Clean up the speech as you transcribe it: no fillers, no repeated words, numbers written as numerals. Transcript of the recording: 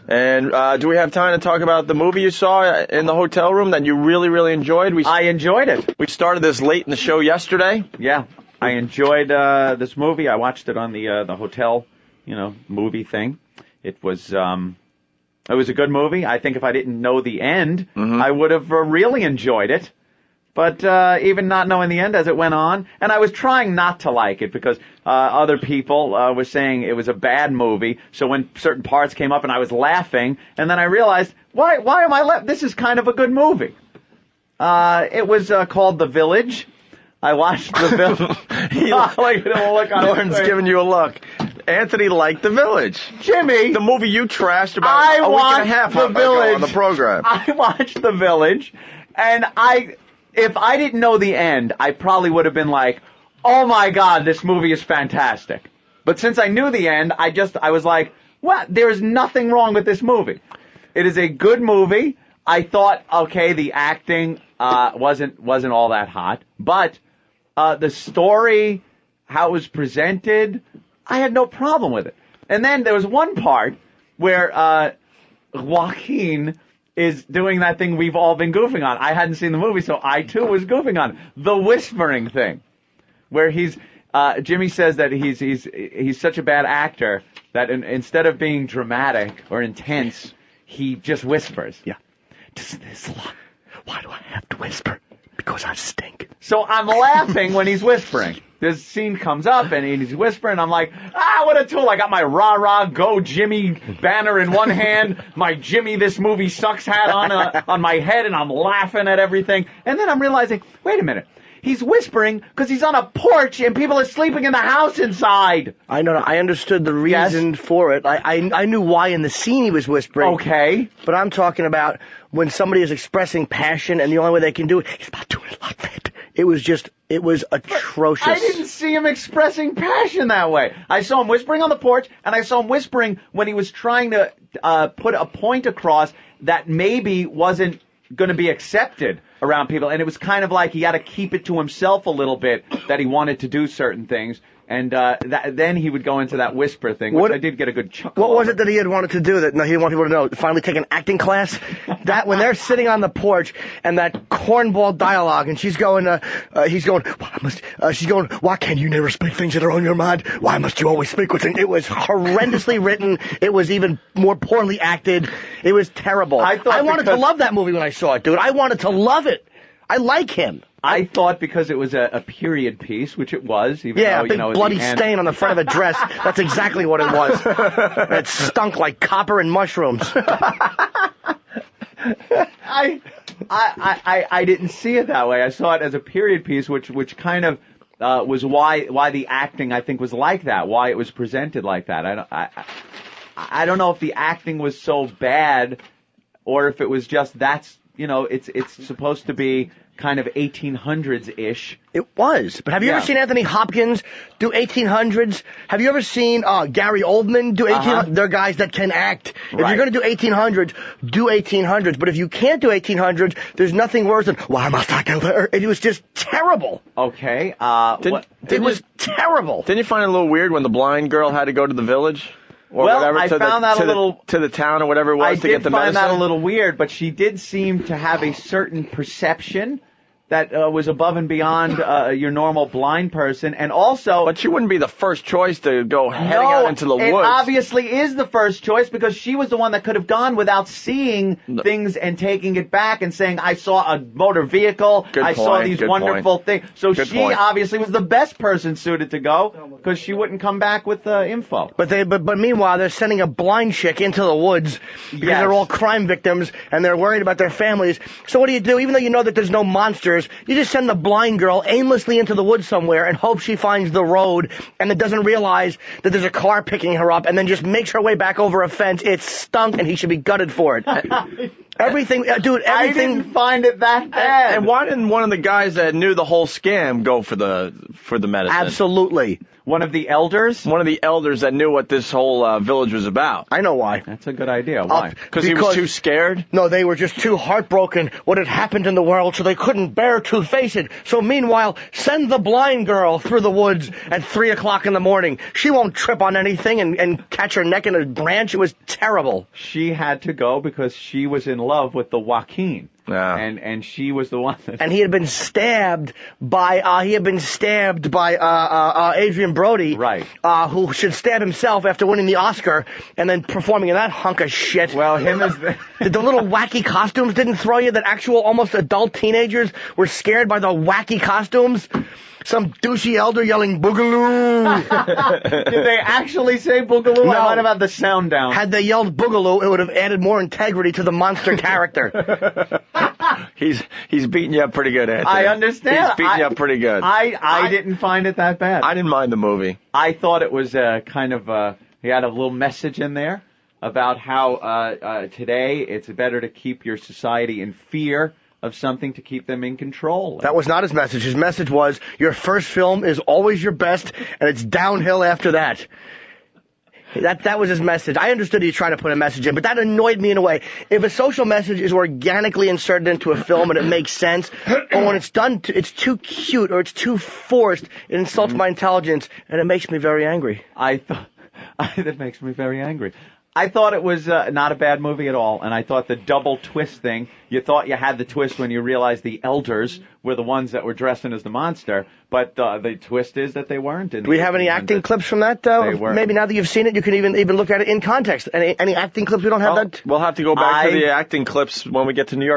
And do we have time to talk about the movie you saw in the hotel room that you really, really enjoyed? I enjoyed it. We started this late in the show yesterday. Yeah, I enjoyed this movie. I watched it on the hotel, movie thing. It was a good movie. I think if I didn't know the end, I would have really enjoyed it. But even not knowing the end as it went on, and I was trying not to like it because other people were saying it was a bad movie. So when certain parts came up and I was laughing, and then I realized, why am I laughing? This is kind of a good movie. It was called The Village. I watched The Village. Norton's giving you a look. Anthony liked The Village. Jimmy! The movie you trashed about a week and a half ago on the program. I watched The Village, and if I didn't know the end, I probably would have been like, oh my God, this movie is fantastic. But since I knew the end, I was like, what? There's nothing wrong with this movie. It is a good movie. I thought, okay, the acting wasn't all that hot, but the story, how it was presented, I had no problem with it. And then there was one part where Joaquin is doing that thing we've all been goofing on. I hadn't seen the movie, so I too was goofing on the whispering thing, where Jimmy says that he's such a bad actor that instead of being dramatic or intense, he just whispers. Yeah. Why do I have to whisper? Because I stink. So I'm laughing when he's whispering. This scene comes up and he's whispering. I'm like, what a tool. I got my rah-rah, go Jimmy banner in one hand, my Jimmy this movie sucks hat on my head, and I'm laughing at everything. And then I'm realizing, wait a minute. He's whispering because he's on a porch and people are sleeping in the house inside. I know. I understood the reason for it. I knew why in the scene he was whispering. Okay. But I'm talking about when somebody is expressing passion and the only way they can do it is by doing it like that. It was atrocious. I didn't see him expressing passion that way. I saw him whispering on the porch, and I saw him whispering when he was trying to put a point across that maybe wasn't going to be accepted around people. And it was kind of like he had to keep it to himself a little bit that he wanted to do certain things. And then he would go into that whisper thing, which I did get a good chuckle. What was it that he had wanted to do that he didn't want people to know? Finally take an acting class? That when they're sitting on the porch and that cornball dialogue and she's going, she's going, why can't you never speak things that are on your mind? Why must you always speak what's in? It was horrendously written. It was even more poorly acted. It was terrible. I wanted to love that movie when I saw it, dude. I wanted to love it. I like him. I thought because it was a period piece, which it was, even though, a big bloody stain on the front of a dress. That's exactly what it was. It stunk like copper and mushrooms. I didn't see it that way. I saw it as a period piece, which kind of was why the acting, I think, was like that. Why it was presented like that. I don't know if the acting was so bad, or if it was just it's supposed to be kind of 1800s-ish. It was. But have you ever seen Anthony Hopkins do 1800s? Have you ever seen Gary Oldman do 1800s? They're guys that can act. If you're going to do 1800s, do 1800s. But if you can't do 1800s, there's nothing worse than, why must I go there? It was just terrible. Okay. It was terrible. Didn't you find it a little weird when the blind girl had to go to the village? Or whatever, I found that a little... To the town or whatever it was to get the medicine? I did find that a little weird, but she did seem to have a certain perception that was above and beyond your normal blind person, and also... But she wouldn't be the first choice to go heading out into the woods. It obviously is the first choice, because she was the one that could have gone without seeing things and taking it back and saying, I saw a motor vehicle, saw these wonderful things. So she obviously was the best person suited to go, because she wouldn't come back with info. But meanwhile, they're sending a blind chick into the woods, because they're all crime victims, and they're worried about their families. So what do? Even though you know that there's no monsters, you just send the blind girl aimlessly into the woods somewhere and hope she finds the road and then doesn't realize that there's a car picking her up and then just makes her way back over a fence. It stunk and he should be gutted for it. Everything. I didn't find it that bad. And why didn't one of the guys that knew the whole scam go for the medicine? Absolutely. One of the elders? One of the elders that knew what this whole village was about. I know why. That's a good idea. Why? Because he was too scared? No, they were just too heartbroken what had happened in the world, so they couldn't bear to face it. So meanwhile, send the blind girl through the woods at 3 o'clock in the morning. She won't trip on anything and catch her neck in a branch. It was terrible. She had to go because she was in love with the Joaquin. Yeah. And she was the one that... And he had been stabbed by Adrian Brody. Right. Who should stab himself after winning the Oscar and then performing in that hunk of shit. Well, him as the... The little wacky costumes didn't throw you that actual almost adult teenagers were scared by the wacky costumes? Some douchey elder yelling boogaloo. Did they actually say boogaloo? No. I might have had the sound down. Had they yelled boogaloo, it would have added more integrity to the monster character. He's beating you up pretty good, Anthony. I understand. He's beating you up pretty good. I didn't find it that bad. I didn't mind the movie. I thought it was kind of he had a little message in there about how today it's better to keep your society in fear of something to keep them in control. That was not his message. His message was, your first film is always your best, and it's downhill after that. That was his message. I understood he was trying to put a message in, but that annoyed me in a way. If a social message is organically inserted into a film and it makes sense, or when it's done, it's too cute or it's too forced, it insults my intelligence, and it makes me very angry. That makes me very angry. I thought it was not a bad movie at all, and I thought the double twist thing, you thought you had the twist when you realized the elders were the ones that were dressing as the monster, but the twist is that they weren't. Do we have any acting clips from that? They weren't. Maybe now that you've seen it, you can even look at it in context. Any acting clips? We don't have that? We'll have to go back to the acting clips when we get to New York.